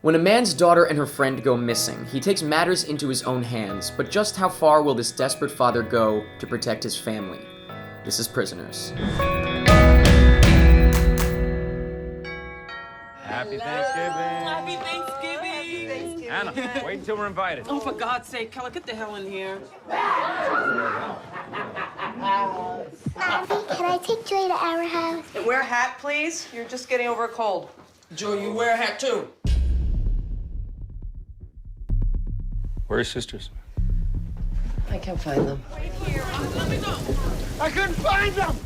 When a man's daughter and her friend go missing, he takes matters into his own hands, but just how far will this desperate father go to protect his family? This is Prisoners. Happy Thanksgiving. Happy Thanksgiving. Anna, wait until we're invited. Oh, for God's sake, Keller, get the hell in here. Auntie, can I take Joy to our house? Wear a hat, please. You're just getting over a cold. Joe, you wear a hat too. Where are your sisters? I can't find them. I couldn't find them!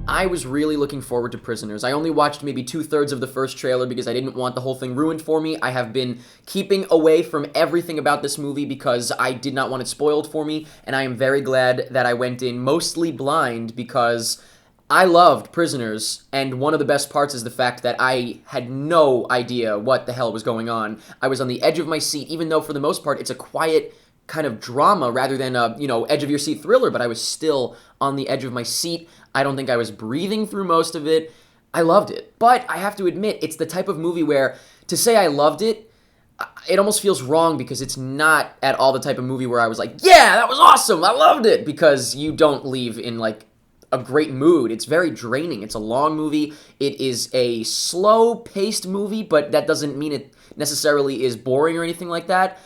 I was really looking forward to Prisoners. I only watched maybe 2/3 of the first trailer because I didn't want the whole thing ruined for me. I have been keeping away from everything about this movie because I did not want it spoiled for me, and I am very glad that I went in mostly blind because I loved Prisoners, and one of the best parts is the fact that I had no idea what the hell was going on. I was on the edge of my seat, even though for the most part it's a quiet kind of drama rather than a, edge of your seat thriller, but I was still on the edge of my seat. I don't think I was breathing through most of it. I loved it. But I have to admit, it's the type of movie where to say I loved it, it almost feels wrong because it's not at all the type of movie where I was like, yeah, that was awesome, I loved it, because you don't leave in like a great mood. It's very draining. It's a long movie. It is a slow-paced movie, but that doesn't mean it necessarily is boring or anything like that.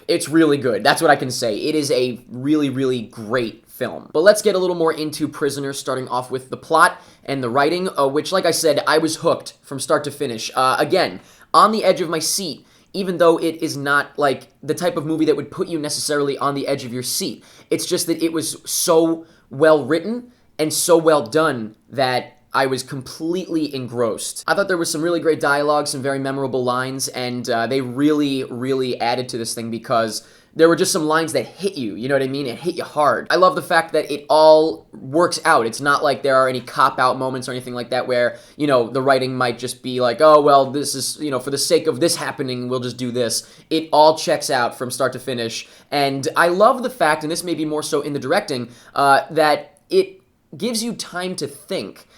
It's really good. That's what I can say. It is a really, really great film. But let's get a little more into Prisoners, starting off with the plot and the writing, which, like I said, I was hooked from start to finish. Again, on the edge of my seat, even though it is not like the type of movie that would put you necessarily on the edge of your seat. It's just that it was so well written and so well done that I was completely engrossed. I thought there was some really great dialogue, some very memorable lines, and they really, really added to this thing because there were just some lines that hit you, you know what I mean? It hit you hard. I love the fact that it all works out. It's not like there are any cop-out moments or anything like that where, the writing might just be like, oh, well, this is, for the sake of this happening, we'll just do this. It all checks out from start to finish. And I love the fact, and this may be more so in the directing, that it gives you time to think.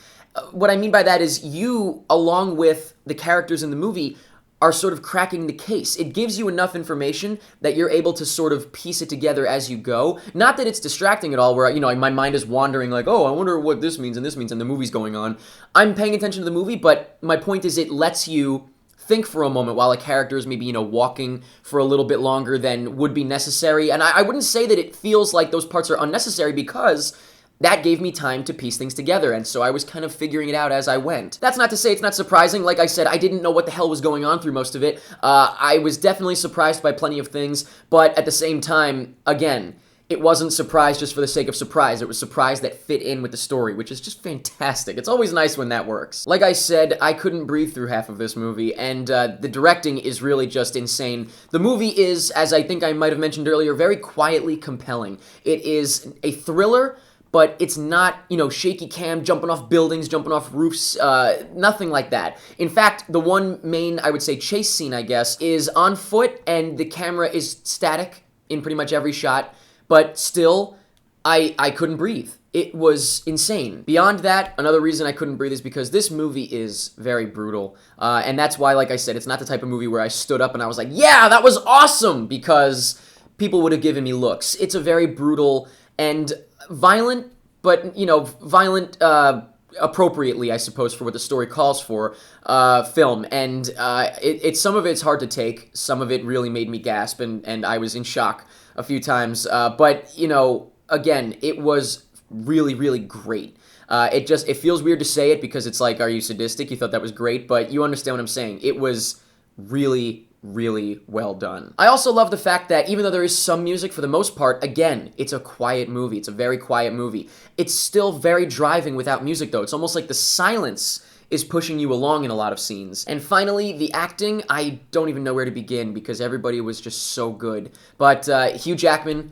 What I mean by that is you, along with the characters in the movie, are sort of cracking the case. It gives you enough information that you're able to sort of piece it together as you go. Not that it's distracting at all, where, my mind is wandering like, oh, I wonder what this means, and the movie's going on. I'm paying attention to the movie, but my point is it lets you think for a moment while a character is maybe, walking for a little bit longer than would be necessary. And I wouldn't say that it feels like those parts are unnecessary because that gave me time to piece things together, and so I was kind of figuring it out as I went. That's not to say it's not surprising. Like I said, I didn't know what the hell was going on through most of it. I was definitely surprised by plenty of things, but at the same time, again, it wasn't surprise just for the sake of surprise. It was surprise that fit in with the story, which is just fantastic. It's always nice when that works. Like I said, I couldn't breathe through half of this movie, and the directing is really just insane. The movie is, as I think I might have mentioned earlier, very quietly compelling. It is a thriller, but it's not, shaky cam, jumping off buildings, jumping off roofs, nothing like that. In fact, the one main, I would say, chase scene, I guess, is on foot, and the camera is static in pretty much every shot, but still, I couldn't breathe. It was insane. Beyond that, another reason I couldn't breathe is because this movie is very brutal, and that's why, like I said, it's not the type of movie where I stood up and I was like, yeah, that was awesome, because people would have given me looks. It's a very brutal and violent, but, violent appropriately, I suppose, for what the story calls for, film. And it's some of it's hard to take. Some of it really made me gasp, and I was in shock a few times. But, again, it was really, really great. It feels weird to say it because it's like, are you sadistic? You thought that was great, but you understand what I'm saying. It was really, really well done. I also love the fact that even though there is some music, for the most part, again, it's a quiet movie. It's a very quiet movie. It's still very driving without music, though. It's almost like the silence is pushing you along in a lot of scenes. And finally, the acting, I don't even know where to begin because everybody was just so good. But Hugh Jackman,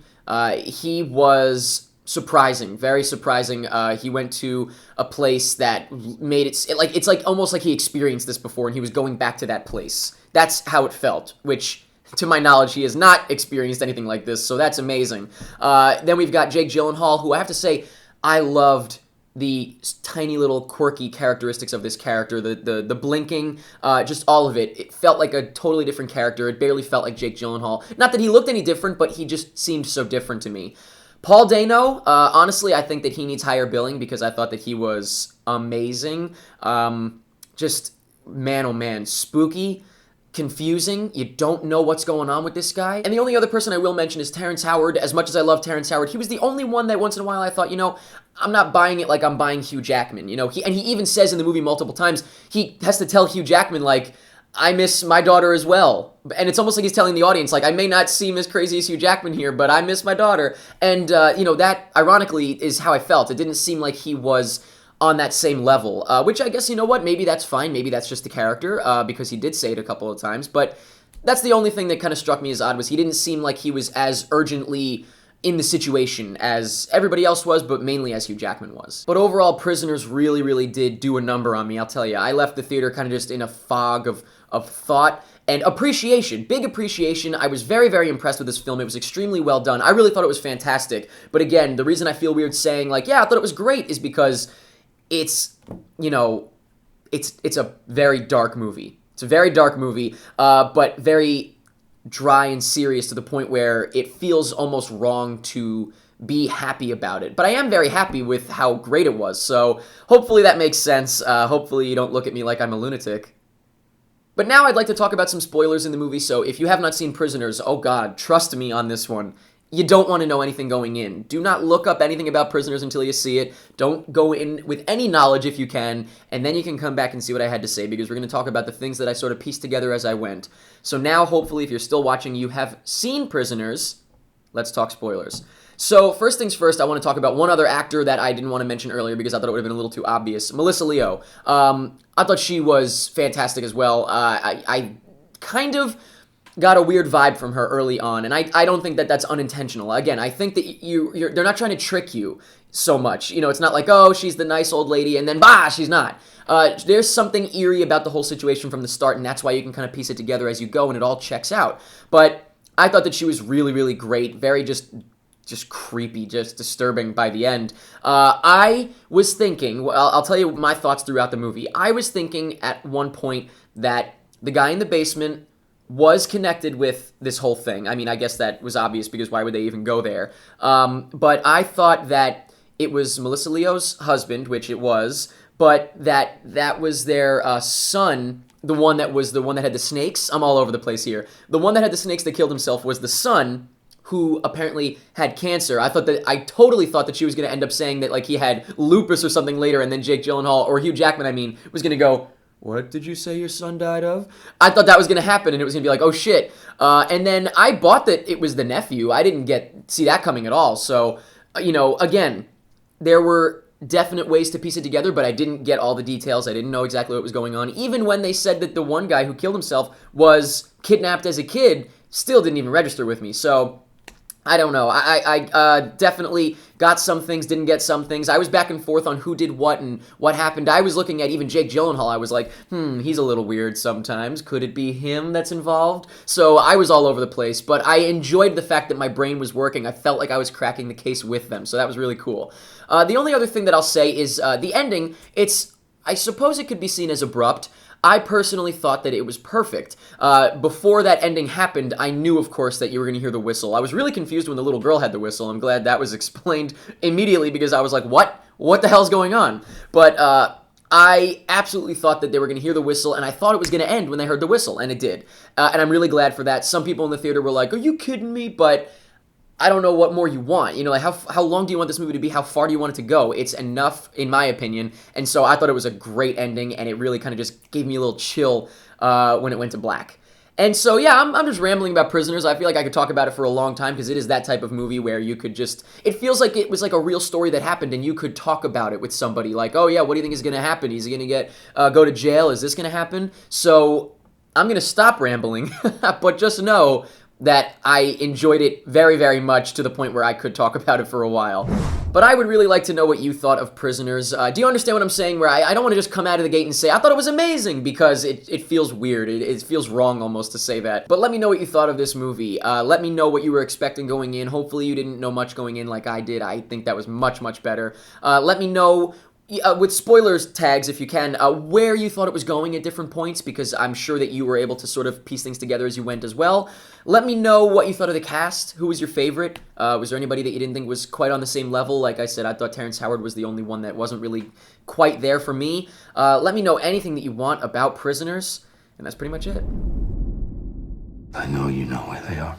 he was surprising, very surprising. He went to a place that made it's like almost like he experienced this before and he was going back to that place. That's how it felt, which, to my knowledge, he has not experienced anything like this, so that's amazing. Then we've got Jake Gyllenhaal, who I have to say, I loved the tiny little quirky characteristics of this character, the blinking, just all of it. It felt like a totally different character. It barely felt like Jake Gyllenhaal. Not that he looked any different, but he just seemed so different to me. Paul Dano, honestly, I think that he needs higher billing because I thought that he was amazing. Just, man, oh man, spooky, confusing. You don't know what's going on with this guy. And the only other person I will mention is Terrence Howard. As much as I love Terrence Howard, he was the only one that once in a while I thought, I'm not buying it like I'm buying Hugh Jackman. He even says in the movie multiple times, he has to tell Hugh Jackman, like, I miss my daughter as well. And it's almost like he's telling the audience, like, I may not seem as crazy as Hugh Jackman here, but I miss my daughter. And, that, ironically, is how I felt. It didn't seem like he was on that same level, which I guess, maybe that's fine. Maybe that's just the character, because he did say it a couple of times. But that's the only thing that kind of struck me as odd, was he didn't seem like he was as urgently in the situation as everybody else was, but mainly as Hugh Jackman was. But overall, Prisoners really, really did do a number on me, I'll tell you. I left the theater kind of just in a fog of thought and appreciation, big appreciation. I was very, very impressed with this film. It was extremely well done. I really thought it was fantastic. But again, the reason I feel weird saying, like, yeah, I thought it was great is because it's a very dark movie. It's a very dark movie, but very dry and serious to the point where it feels almost wrong to be happy about it. But I am very happy with how great it was, so hopefully that makes sense. Hopefully you don't look at me like I'm a lunatic. But now I'd like to talk about some spoilers in the movie, so if you have not seen Prisoners, oh god, trust me on this one. You don't want to know anything going in. Do not look up anything about Prisoners until you see it. Don't go in with any knowledge if you can, and then you can come back and see what I had to say, because we're going to talk about the things that I sort of pieced together as I went. So now, hopefully, if you're still watching, you have seen Prisoners. Let's talk spoilers. So, first things first, I want to talk about one other actor that I didn't want to mention earlier because I thought it would have been a little too obvious. Melissa Leo. I thought she was fantastic as well. I kind of got a weird vibe from her early on, and I don't think that that's unintentional. Again, I think that they're not trying to trick you so much. It's not like, oh, she's the nice old lady, and then, bah, she's not. There's something eerie about the whole situation from the start, and that's why you can kind of piece it together as you go, and it all checks out. But I thought that she was really, really great, very just creepy, just disturbing by the end. I was thinking, well, I'll tell you my thoughts throughout the movie. I was thinking at one point that the guy in the basement was connected with this whole thing. I mean, I guess that was obvious because why would they even go there? But I thought that it was Melissa Leo's husband, which it was, but that was their son, the one that had the snakes. I'm all over the place here. The one that had the snakes that killed himself was the son, who apparently had cancer. I totally thought that she was going to end up saying that, like, he had lupus or something later, and then Jake Gyllenhaal, or Hugh Jackman, was going to go, what did you say your son died of? I thought that was going to happen, and it was going to be like, oh shit. And then I bought that it was the nephew. I didn't see that coming at all. So, again, there were definite ways to piece it together, but I didn't get all the details. I didn't know exactly what was going on. Even when they said that the one guy who killed himself was kidnapped as a kid, still didn't even register with me. So I don't know. I definitely got some things, didn't get some things. I was back and forth on who did what and what happened. I was looking at even Jake Gyllenhaal. I was like, he's a little weird sometimes. Could it be him that's involved? So I was all over the place, but I enjoyed the fact that my brain was working. I felt like I was cracking the case with them, so that was really cool. The only other thing that I'll say is the ending. I suppose it could be seen as abrupt. I personally thought that it was perfect. Before that ending happened, I knew, of course, that you were going to hear the whistle. I was really confused when the little girl had the whistle. I'm glad that was explained immediately because I was like, what? What the hell's going on? But I absolutely thought that they were going to hear the whistle, and I thought it was going to end when they heard the whistle, and it did. And I'm really glad for that. Some people in the theater were like, are you kidding me? But I don't know what more you want. Like how long do you want this movie to be? How far do you want it to go? It's enough, in my opinion. And so I thought it was a great ending, and it really kind of just gave me a little chill when it went to black. And so, yeah, I'm just rambling about Prisoners. I feel like I could talk about it for a long time because it is that type of movie where you could just... It feels like it was like a real story that happened, and you could talk about it with somebody. Like, oh, yeah, what do you think is going to happen? Is he going to go to jail? Is this going to happen? So I'm going to stop rambling, but just know that I enjoyed it very, very much to the point where I could talk about it for a while. But I would really like to know what you thought of Prisoners. Do you understand what I'm saying? Where I don't want to just come out of the gate and say, I thought it was amazing, because it feels weird. It feels wrong almost to say that. But let me know what you thought of this movie. Let me know what you were expecting going in. Hopefully you didn't know much going in like I did. I think that was much, much better. Let me know, with spoilers tags if you can, where you thought it was going at different points, because I'm sure that you were able to sort of piece things together as you went as well. Let me know what you thought of the cast. Who was your favorite? Was there anybody that you didn't think was quite on the same level? Like I said, I thought Terrence Howard was the only one that wasn't really quite there for me. Let me know anything that you want about Prisoners, and that's pretty much it. I know you know where they are.